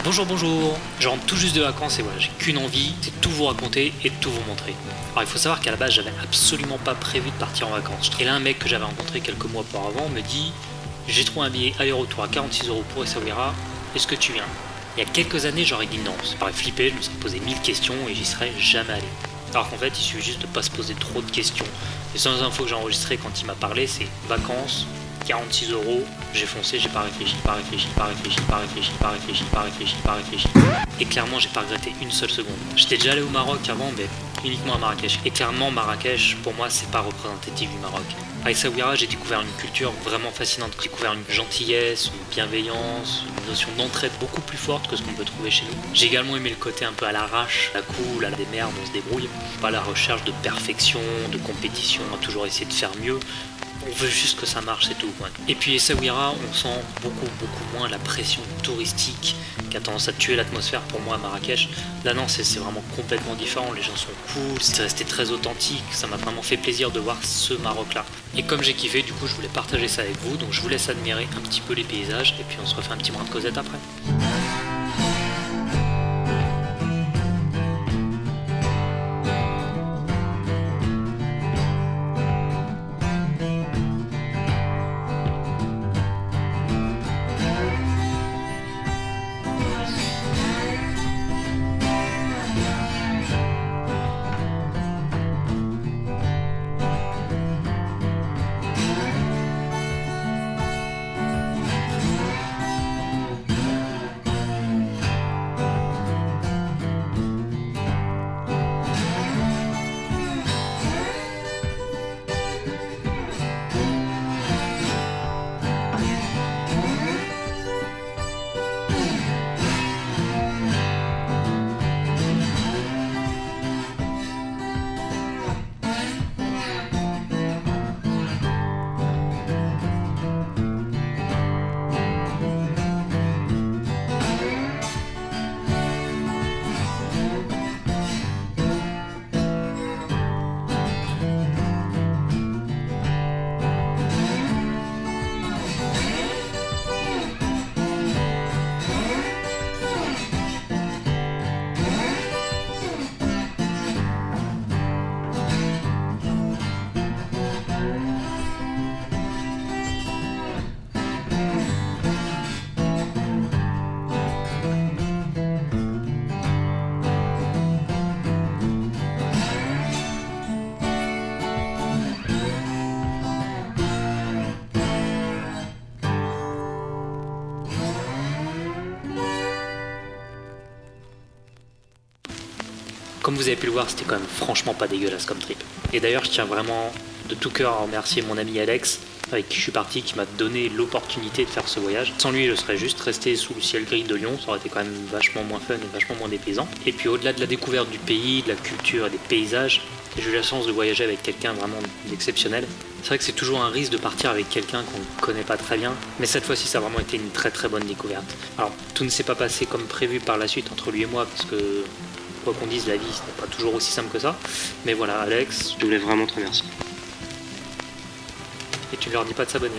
Bonjour, bonjour. Je rentre tout juste de vacances et voilà, j'ai qu'une envie, c'est de tout vous raconter et de tout vous montrer. Alors il faut savoir qu'à la base, j'avais absolument pas prévu de partir en vacances. Et là, un mec que j'avais rencontré quelques mois auparavant me dit: j'ai trouvé un billet aller-retour à 46 € pour Essaouira, est-ce que tu viens? Il y a quelques années, j'aurais dit non, ça paraît flippé, je me serais posé 1000 questions et j'y serais jamais allé. Alors qu'en fait, il suffit juste de pas se poser trop de questions. Les seules infos que j'ai enregistrées quand il m'a parlé, c'est vacances, 46 €, j'ai foncé, j'ai pas réfléchi. Et clairement, j'ai pas regretté une seule seconde. J'étais déjà allé au Maroc avant, mais uniquement à Marrakech. Et clairement, Marrakech, pour moi, c'est pas représentatif du Maroc. À Essaouira, j'ai découvert une culture vraiment fascinante. J'ai découvert une gentillesse, une bienveillance, une notion d'entraide beaucoup plus forte que ce qu'on peut trouver chez nous. J'ai également aimé le côté un peu à l'arrache, la cool, à la démerde, on se débrouille. Pas la recherche de perfection, de compétition, à toujours essayer de faire mieux. On veut juste que ça marche, c'est tout. Ouais. Et puis Essaouira, on sent beaucoup moins la pression touristique qui a tendance à tuer l'atmosphère pour moi à Marrakech. Là non, c'est vraiment complètement différent, les gens sont cool, c'est resté très authentique, ça m'a vraiment fait plaisir de voir ce Maroc-là. Et comme j'ai kiffé, du coup je voulais partager ça avec vous, donc je vous laisse admirer un petit peu les paysages et puis on se refait un petit brin de causette après. Comme vous avez pu le voir, c'était quand même franchement pas dégueulasse comme trip. Et d'ailleurs, je tiens vraiment de tout cœur à remercier mon ami Alex, avec qui je suis parti, qui m'a donné l'opportunité de faire ce voyage. Sans lui, je serais juste resté sous le ciel gris de Lyon, ça aurait été quand même vachement moins fun et vachement moins dépaysant. Et puis au-delà de la découverte du pays, de la culture et des paysages, j'ai eu la chance de voyager avec quelqu'un vraiment d'exceptionnel. C'est vrai que c'est toujours un risque de partir avec quelqu'un qu'on ne connaît pas très bien, mais cette fois-ci ça a vraiment été une très bonne découverte. Alors tout ne s'est pas passé comme prévu par la suite entre lui et moi, parce que quoi qu'on dise, la vie, ce n'est pas toujours aussi simple que ça. Mais voilà, Alex, Je voulais vraiment te remercier. et tu ne leur dis pas de s'abonner.